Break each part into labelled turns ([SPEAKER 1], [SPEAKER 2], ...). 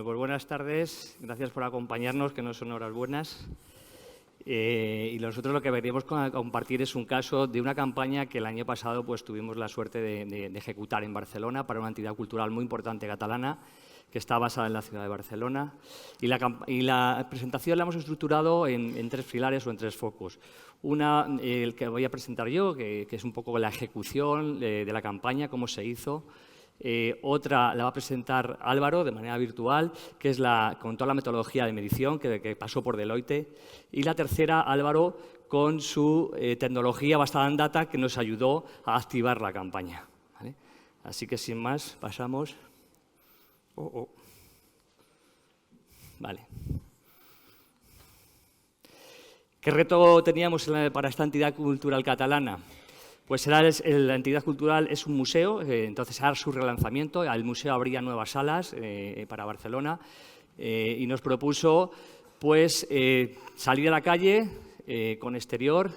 [SPEAKER 1] Pues buenas tardes, gracias por acompañarnos, que no son horas buenas. Y nosotros lo que veríamos compartir es un caso de una campaña que el año pasado pues, tuvimos la suerte de ejecutar en Barcelona para una entidad cultural muy importante catalana que está basada en la ciudad de Barcelona. Y la presentación la hemos estructurado en tres pilares o en tres focos. Una, el que voy a presentar yo, que es un poco la ejecución de la campaña, cómo se hizo. Otra la va a presentar Álvaro de manera virtual, que es con toda la metodología de medición que pasó por Deloitte. Y la tercera, Álvaro, con su tecnología basada en data que nos ayudó a activar la campaña. ¿Vale? Así que, sin más, pasamos. Vale. ¿Qué reto teníamos para esta entidad cultural catalana? Pues la entidad cultural es un museo, entonces hará su relanzamiento, el museo abría nuevas salas para Barcelona y nos propuso pues, salir a la calle con exterior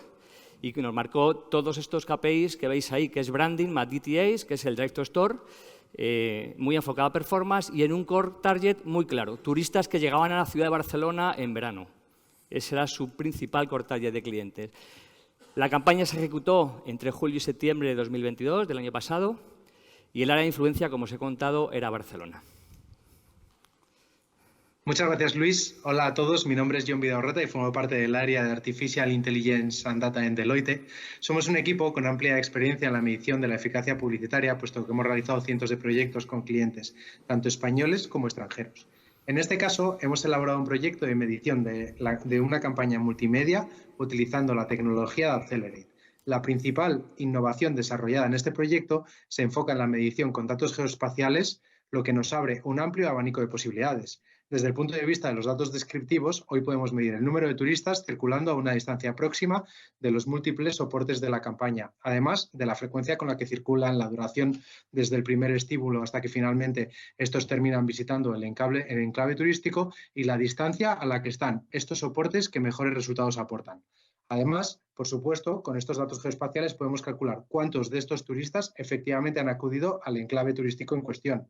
[SPEAKER 1] y que nos marcó todos estos KPIs que veis ahí, que es branding más DTAs, que es el Direct to Store, muy enfocado a performance y en un core target muy claro, turistas que llegaban a la ciudad de Barcelona en verano. Ese era su principal core target de clientes. La campaña se ejecutó entre julio y septiembre de 2022, del año pasado, y el área de influencia, como os he contado, era Barcelona.
[SPEAKER 2] Muchas gracias, Luis. Hola a todos, mi nombre es John Vidaurreta y formo parte del área de Artificial Intelligence and Data en Deloitte. Somos un equipo con amplia experiencia en la medición de la eficacia publicitaria, puesto que hemos realizado cientos de proyectos con clientes, tanto españoles como extranjeros. En este caso, hemos elaborado un proyecto de medición de una campaña multimedia utilizando la tecnología de Accelerate. La principal innovación desarrollada en este proyecto se enfoca en la medición con datos geoespaciales, lo que nos abre un amplio abanico de posibilidades. Desde el punto de vista de los datos descriptivos, hoy podemos medir el número de turistas circulando a una distancia próxima de los múltiples soportes de la campaña, además de la frecuencia con la que circulan, la duración desde el primer estímulo hasta que finalmente estos terminan visitando el enclave turístico y la distancia a la que están estos soportes que mejores resultados aportan. Además, por supuesto, con estos datos geoespaciales podemos calcular cuántos de estos turistas efectivamente han acudido al enclave turístico en cuestión.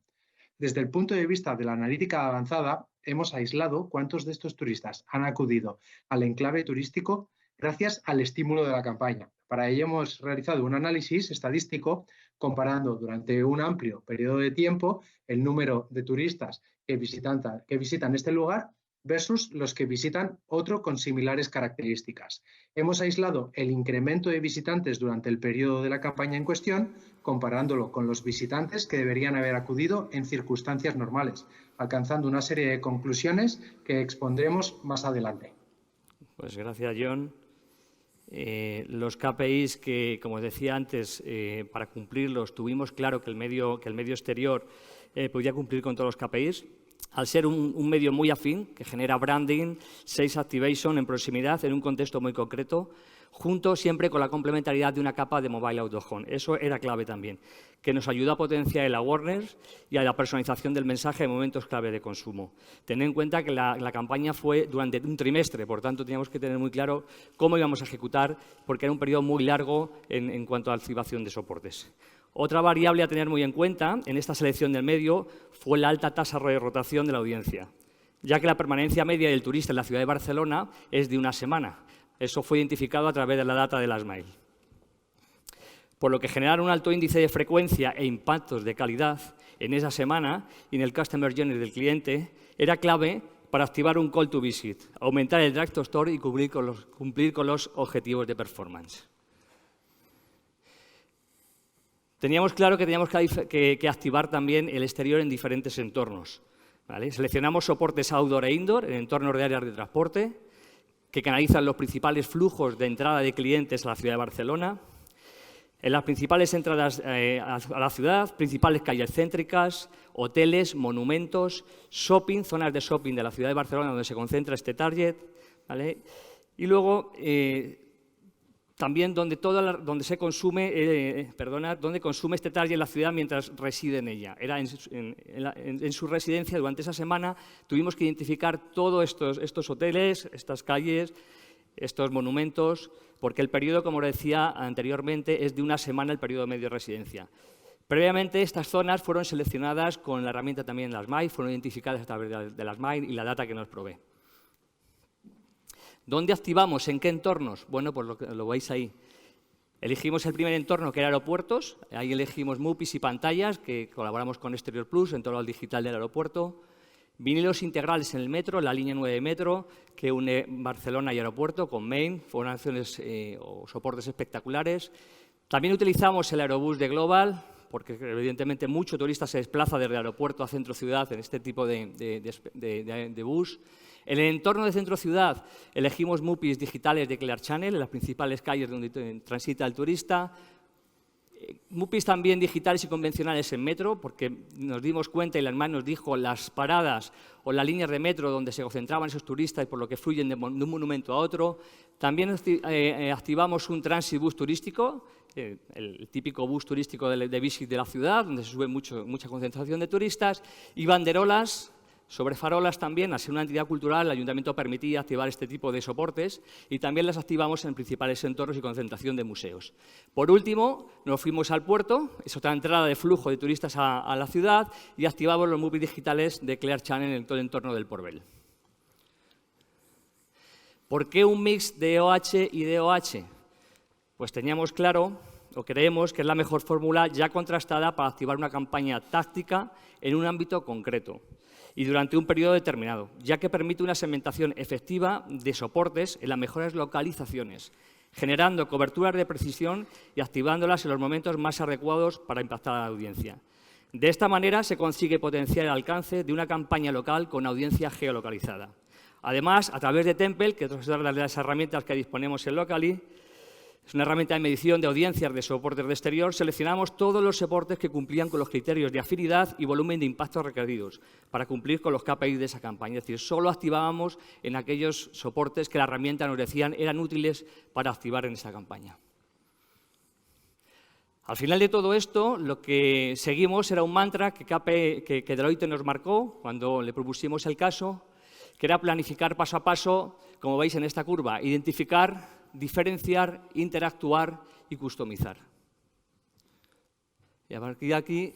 [SPEAKER 2] Desde el punto de vista de la analítica avanzada, hemos aislado cuántos de estos turistas han acudido al enclave turístico gracias al estímulo de la campaña. Para ello hemos realizado un análisis estadístico comparando durante un amplio periodo de tiempo el número de turistas que visitan este lugar versus los que visitan otro con similares características. Hemos aislado el incremento de visitantes durante el periodo de la campaña en cuestión, comparándolo con los visitantes que deberían haber acudido en circunstancias normales, alcanzando una serie de conclusiones que expondremos más adelante.
[SPEAKER 1] Pues gracias, John. Los KPIs que, como decía antes, para cumplirlos tuvimos claro que el medio exterior podía cumplir con todos los KPIs. Al ser un medio muy afín, que genera branding, sales activation en proximidad, en un contexto muy concreto, junto siempre con la complementariedad de una capa de mobile out of home. Eso era clave también, que nos ayuda a potenciar el awareness y a la personalización del mensaje en momentos clave de consumo. Tened en cuenta que la campaña fue durante un trimestre, por tanto, teníamos que tener muy claro cómo íbamos a ejecutar, porque era un periodo muy largo en cuanto a activación de soportes. Otra variable a tener muy en cuenta en esta selección del medio fue la alta tasa de rotación de la audiencia, ya que la permanencia media del turista en la ciudad de Barcelona es de una semana. Eso fue identificado a través de la data de Lastmile. Por lo que generar un alto índice de frecuencia e impactos de calidad en esa semana y en el Customer Journey del cliente era clave para activar un Call to Visit, aumentar el Direct to Store y cumplir con los objetivos de performance. Teníamos claro que teníamos que activar también el exterior en diferentes entornos. ¿Vale? Seleccionamos soportes outdoor e indoor en entornos de áreas de transporte que canalizan los principales flujos de entrada de clientes a la ciudad de Barcelona, en las principales entradas a la ciudad, principales calles céntricas, hoteles, monumentos, shopping, zonas de shopping de la ciudad de Barcelona donde se concentra este target. ¿Vale? Y luego también donde consume este target la ciudad mientras reside en ella. Era en su residencia durante esa semana tuvimos que identificar todos estos hoteles, estas calles, estos monumentos, porque el periodo, como decía anteriormente, es de una semana el periodo medio de residencia. Previamente, estas zonas fueron seleccionadas con la herramienta también las MAI, fueron identificadas a través de las MAI y la data que nos provee. ¿Dónde activamos? ¿En qué entornos? Bueno, pues lo veis ahí. Elegimos el primer entorno, que era aeropuertos. Ahí elegimos MUPIs y pantallas, que colaboramos con Exterior Plus, entorno digital del aeropuerto. Vinilos integrales en el metro, la línea 9 de metro, que une Barcelona y aeropuerto con Main. Fueron acciones o soportes espectaculares. También utilizamos el aerobús de Global, porque evidentemente mucho turista se desplaza desde el aeropuerto a centro ciudad en este tipo de bus. En el entorno de centro ciudad elegimos MUPIs digitales de Clear Channel en las principales calles donde transita el turista. MUPIs también digitales y convencionales en metro, porque nos dimos cuenta y la hermana nos dijo las paradas o las líneas de metro donde se concentraban esos turistas y por lo que fluyen de un monumento a otro. También activamos un transit bus turístico, el típico bus turístico de visit de la ciudad, donde se sube mucha concentración de turistas, y banderolas sobre farolas también. Al ser una entidad cultural, el ayuntamiento permitía activar este tipo de soportes y también las activamos en principales entornos y concentración de museos. Por último, nos fuimos al puerto, es otra entrada de flujo de turistas a la ciudad, y activamos los MUPIs digitales de Clear Channel en todo el entorno del Port Vell. ¿Por qué un mix de OH y DOH? Pues teníamos claro, o creemos, que es la mejor fórmula ya contrastada para activar una campaña táctica en un ámbito concreto y durante un periodo determinado, ya que permite una segmentación efectiva de soportes en las mejores localizaciones, generando coberturas de precisión y activándolas en los momentos más adecuados para impactar a la audiencia. De esta manera se consigue potenciar el alcance de una campaña local con audiencia geolocalizada. Además, a través de Temple, que es otra de las herramientas que disponemos en Locally, es una herramienta de medición de audiencias de soportes de exterior, seleccionamos todos los soportes que cumplían con los criterios de afinidad y volumen de impacto requeridos para cumplir con los KPIs de esa campaña. Es decir, solo activábamos en aquellos soportes que la herramienta nos decían eran útiles para activar en esa campaña. Al final de todo esto, lo que seguimos era un mantra que Deloitte nos marcó cuando le propusimos el caso, que era planificar paso a paso, como veis en esta curva, identificar, diferenciar, interactuar y customizar. Y a partir de aquí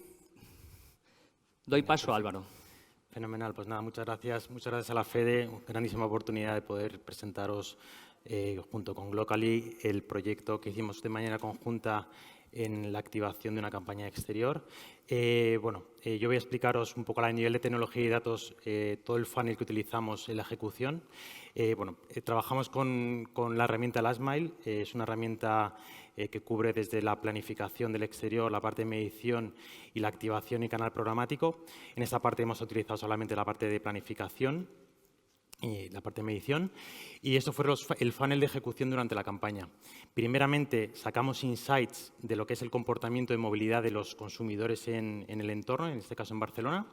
[SPEAKER 1] doy paso a Álvaro.
[SPEAKER 3] Fenomenal, pues nada, muchas gracias a la FEDE, grandísima oportunidad de poder presentaros junto con Locally el proyecto que hicimos de manera conjunta en la activación de una campaña exterior. Yo voy a explicaros un poco a nivel de tecnología y datos todo el funnel que utilizamos en la ejecución. Trabajamos con la herramienta Lastmile, es una herramienta que cubre desde la planificación del exterior, la parte de medición y la activación y canal programático. En esta parte hemos utilizado solamente la parte de planificación y la parte de medición, y esto fue el funnel de ejecución durante la campaña. Primeramente, sacamos insights de lo que es el comportamiento de movilidad de los consumidores en el entorno, en este caso en Barcelona.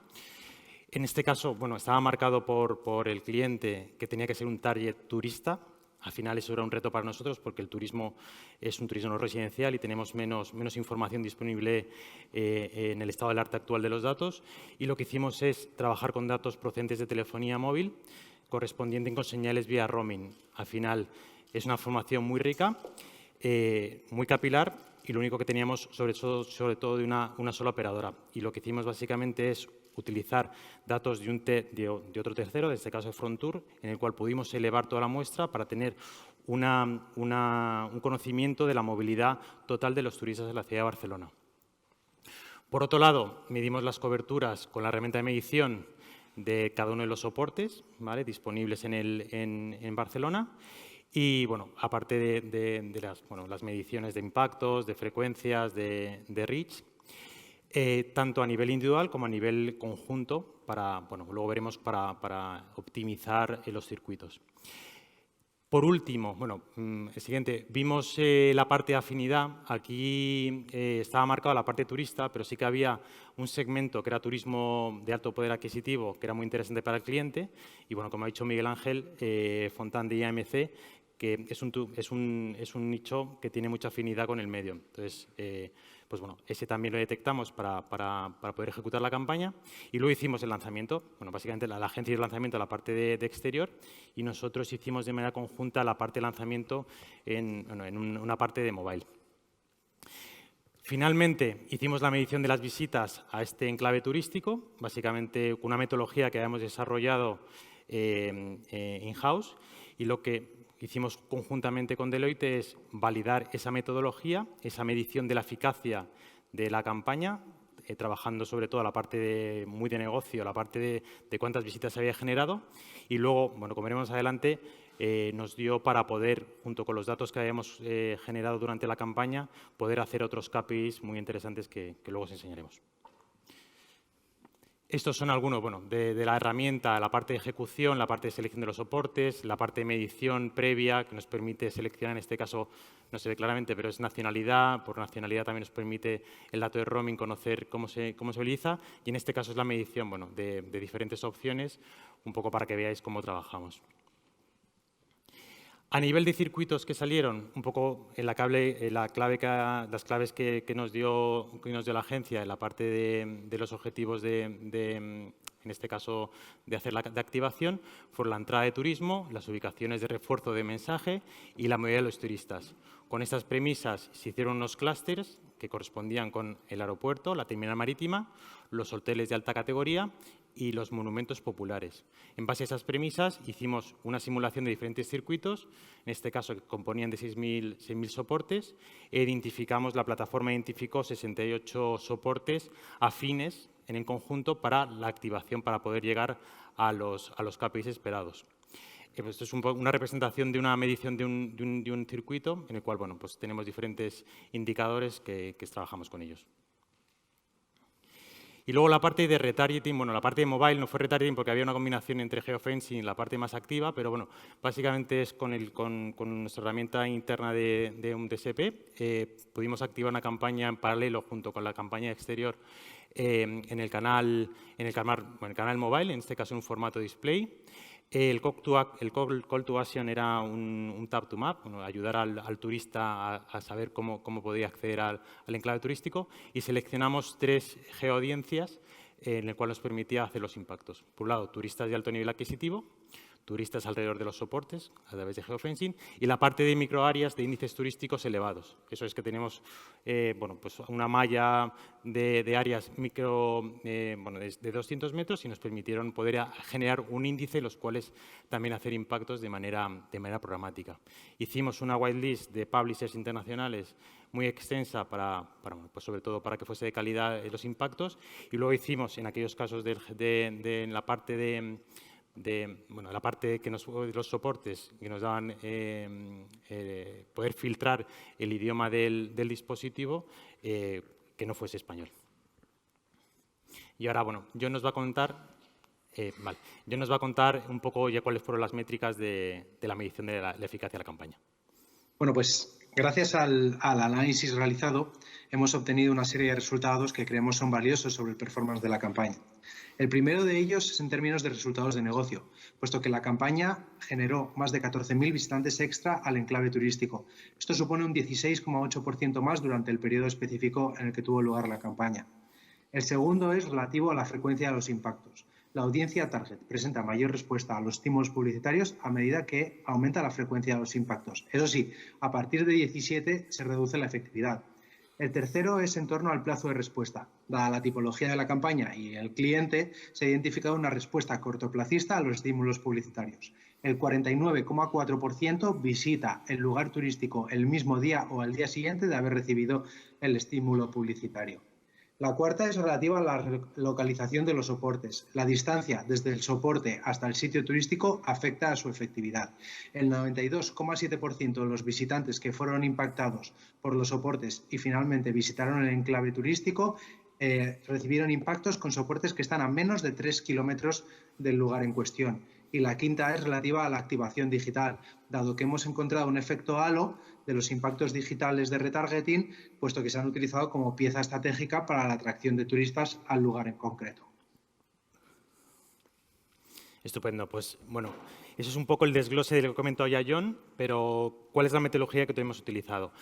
[SPEAKER 3] En este caso, estaba marcado por el cliente que tenía que ser un target turista. Al final eso era un reto para nosotros porque el turismo es un turismo no residencial y tenemos menos información disponible en el estado del arte actual de los datos. Y lo que hicimos es trabajar con datos procedentes de telefonía móvil correspondiente con señales vía roaming. Al final es una información muy rica, muy capilar y lo único que teníamos sobre todo de una sola operadora. Y lo que hicimos básicamente es utilizar datos de otro tercero, en este caso de Frontour, en el cual pudimos elevar toda la muestra para tener un conocimiento de la movilidad total de los turistas de la ciudad de Barcelona. Por otro lado, medimos las coberturas con la herramienta de medición de cada uno de los soportes, ¿vale?, disponibles en Barcelona. Y, aparte de las mediciones de impactos, de frecuencias, de reach, tanto a nivel individual como a nivel conjunto, luego veremos para optimizar los circuitos. Por último, el siguiente, vimos la parte de afinidad. Aquí estaba marcada la parte turista, pero sí que había un segmento que era turismo de alto poder adquisitivo, que era muy interesante para el cliente. Y, como ha dicho Miguel Ángel, Fontán de IAMC, que es un nicho que tiene mucha afinidad con el medio. Entonces, ese también lo detectamos para poder ejecutar la campaña. Y luego hicimos el lanzamiento. Básicamente la agencia hizo el lanzamiento a la parte de exterior y nosotros hicimos de manera conjunta la parte de lanzamiento en una parte de mobile. Finalmente, hicimos la medición de las visitas a este enclave turístico, básicamente con una metodología que habíamos desarrollado in-house, y lo que hicimos conjuntamente con Deloitte es validar esa metodología, esa medición de la eficacia de la campaña, trabajando sobre todo la parte muy de negocio, la parte de cuántas visitas se había generado, y luego, bueno, como veremos adelante, nos dio para poder, junto con los datos que habíamos generado durante la campaña, poder hacer otros KPIs muy interesantes que luego os enseñaremos. Estos son algunos, bueno, de la herramienta, la parte de ejecución, la parte de selección de los soportes, la parte de medición previa que nos permite seleccionar, en este caso no se ve claramente, pero es nacionalidad. Por nacionalidad también nos permite el dato de roaming conocer cómo se utiliza, y en este caso es la medición, bueno, de diferentes opciones, un poco para que veáis cómo trabajamos. A nivel de circuitos que salieron, un poco en las claves que nos dio la agencia en la parte de los objetivos en este caso de hacer de activación, fueron la entrada de turismo, las ubicaciones de refuerzo de mensaje y la movilidad de los turistas. Con estas premisas se hicieron unos clústeres que correspondían con el aeropuerto, la terminal marítima, los hoteles de alta categoría y los monumentos populares. En base a esas premisas hicimos una simulación de diferentes circuitos, en este caso que componían de 6.000 soportes, e identificamos, la plataforma identificó 68 soportes afines en el conjunto para la activación, para poder llegar a los KPIs esperados. Esto es una representación de una medición de un circuito en el cual, bueno, pues tenemos diferentes indicadores que trabajamos con ellos. Y luego la parte de retargeting, bueno, la parte de mobile no fue retargeting porque había una combinación entre geofencing y la parte más activa, pero bueno, básicamente es con nuestra herramienta interna de un DSP. Pudimos activar una campaña en paralelo junto con la campaña exterior en el canal mobile, en este caso en un formato display. El call to action era un tap to map, bueno, ayudar al turista a saber cómo podía acceder al enclave turístico, y seleccionamos 3 geoaudiencias en el cual nos permitía hacer los impactos. Por un lado, turistas de alto nivel adquisitivo, turistas alrededor de los soportes a través de geofencing, y la parte de microáreas de índices turísticos elevados. Eso es que tenemos bueno, pues una malla de áreas bueno, de 200 metros, y nos permitieron poder generar un índice, los cuales también hacer impactos de manera programática. Hicimos una whitelist de publishers internacionales muy extensa pues sobre todo para que fuese de calidad los impactos, y luego hicimos en aquellos casos en la parte bueno, la parte que los soportes que nos daban poder filtrar el idioma del dispositivo que no fuese español. Y ahora, bueno, John nos va a contar un poco ya cuáles fueron las métricas de la medición de la eficacia de la campaña.
[SPEAKER 2] Bueno, pues gracias al análisis realizado hemos obtenido una serie de resultados que creemos son valiosos sobre el performance de la campaña. El primero de ellos es en términos de resultados de negocio, puesto que la campaña generó más de 14.000 visitantes extra al enclave turístico. Esto supone un 16,8% más durante el periodo específico en el que tuvo lugar la campaña. El segundo es relativo a la frecuencia de los impactos. La audiencia target presenta mayor respuesta a los estímulos publicitarios a medida que aumenta la frecuencia de los impactos. Eso sí, a partir de 17 se reduce la efectividad. El tercero es en torno al plazo de respuesta. Dada la tipología de la campaña y el cliente, se ha identificado una respuesta cortoplacista a los estímulos publicitarios. El 49,4% visita el lugar turístico el mismo día o al día siguiente de haber recibido el estímulo publicitario. La cuarta es relativa a la localización de los soportes. La distancia desde el soporte hasta el sitio turístico afecta a su efectividad. El 92,7% de los visitantes que fueron impactados por los soportes y finalmente visitaron el enclave turístico recibieron impactos con soportes que están a menos de 3 kilómetros del lugar en cuestión. Y la quinta es relativa a la activación digital, dado que hemos encontrado un efecto halo de los impactos digitales de retargeting, puesto que se han utilizado como pieza estratégica para la atracción de turistas al lugar en concreto.
[SPEAKER 3] Estupendo. Pues, bueno, eso es un poco el desglose de lo que comentó ya John, pero ¿cuál es la metodología que hemos utilizado?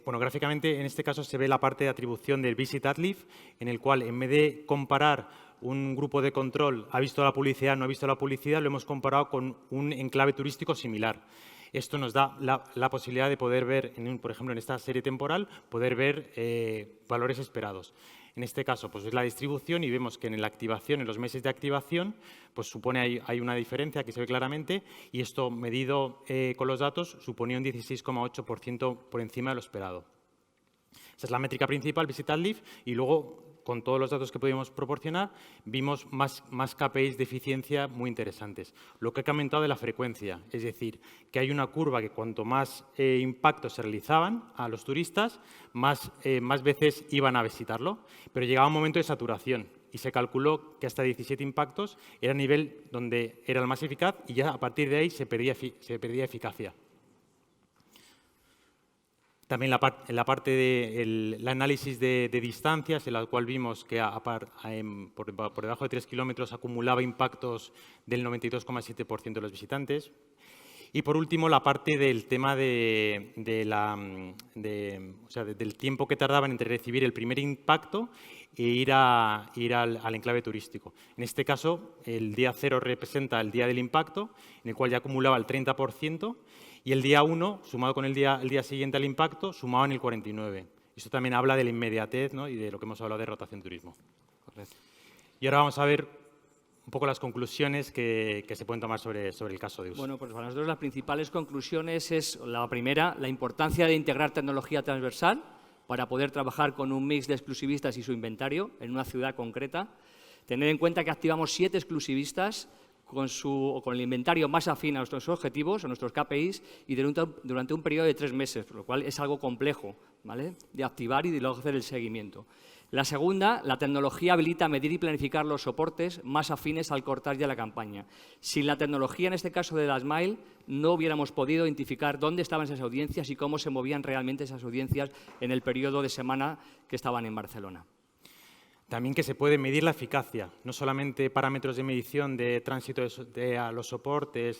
[SPEAKER 3] Bueno, gráficamente, en este caso, se ve la parte de atribución del Visit Ad Live, en el cual, en vez de comparar un grupo de control, ha visto la publicidad, no ha visto la publicidad, lo hemos comparado con un enclave turístico similar. Esto nos da la posibilidad de poder ver, por ejemplo, en esta serie temporal, poder ver valores esperados. En este caso, pues es la distribución y vemos que en la activación, en los meses de activación, pues supone hay una diferencia que se ve claramente y esto medido con los datos suponía un 16,8% por encima de lo esperado. Esa es la métrica principal, Visit and Leave, y luego, con todos los datos que pudimos proporcionar, vimos más KPIs de eficiencia muy interesantes. Lo que ha comentado de la frecuencia, es decir, que hay una curva que cuanto más impactos se realizaban a los turistas, más veces iban a visitarlo, pero llegaba un momento de saturación y se calculó que hasta 17 impactos era el nivel donde era el más eficaz y ya a partir de ahí se perdía eficacia. También la parte del análisis de distancias, en la cual vimos que por debajo de 3 kilómetros acumulaba impactos del 92,7% de los visitantes. Y, por último, la parte del tema del tiempo que tardaban entre recibir el primer impacto e ir al enclave turístico. En este caso, el día 0 representa el día del impacto, en el cual ya acumulaba el 30%, y el día 1, sumado con el día siguiente al impacto, sumaban el 49%. Esto también habla de la inmediatez, ¿no? Y de lo que hemos hablado de rotación turismo. Correcto. Y ahora vamos a ver un poco las conclusiones que se pueden tomar sobre el caso de uso.
[SPEAKER 1] Bueno, pues para nosotros las principales conclusiones es, la primera, la importancia de integrar tecnología transversal para poder trabajar con un mix de exclusivistas y su inventario en una ciudad concreta. Tener en cuenta que activamos 7 exclusivistas con el inventario más afín a nuestros objetivos, a nuestros KPIs, y durante un periodo de 3 meses, por lo cual es algo complejo, ¿vale?, de activar y de luego hacer el seguimiento. La segunda, la tecnología habilita medir y planificar los soportes más afines al cortar y a la campaña. Sin la tecnología, en este caso de la Smile, no hubiéramos podido identificar dónde estaban esas audiencias y cómo se movían realmente esas audiencias en el periodo de semana que estaban en Barcelona.
[SPEAKER 3] También que se puede medir la eficacia, no solamente parámetros de medición de tránsito a los soportes,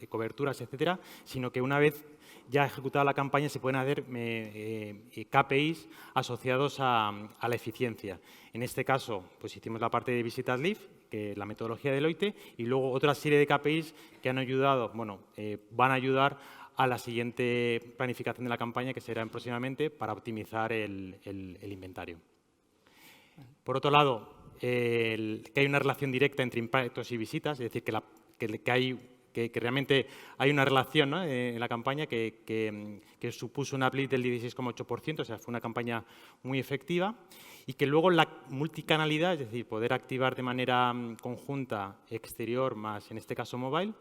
[SPEAKER 3] coberturas, etcétera, sino que una vez ya ejecutada la campaña se pueden hacer KPIs asociados a la eficiencia. En este caso, pues hicimos la parte de Visit and Leave, que es la metodología de Deloitte, y luego otra serie de KPIs que han ayudado, van a ayudar a la siguiente planificación de la campaña, que será próximamente, para optimizar el inventario. Por otro lado, que hay una relación directa entre impactos y visitas, es decir, que realmente hay una relación, ¿no?, en la campaña que supuso un uplift del 16,8%, o sea, fue una campaña muy efectiva, y que luego la multicanalidad, es decir, poder activar de manera conjunta exterior más, en este caso, mobile,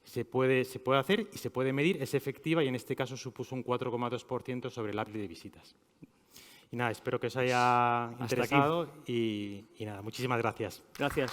[SPEAKER 3] se puede hacer y se puede medir, es efectiva y en este caso supuso un 4,2% sobre el uplift de visitas. Y nada, espero que os haya interesado y nada, muchísimas gracias.
[SPEAKER 1] Gracias.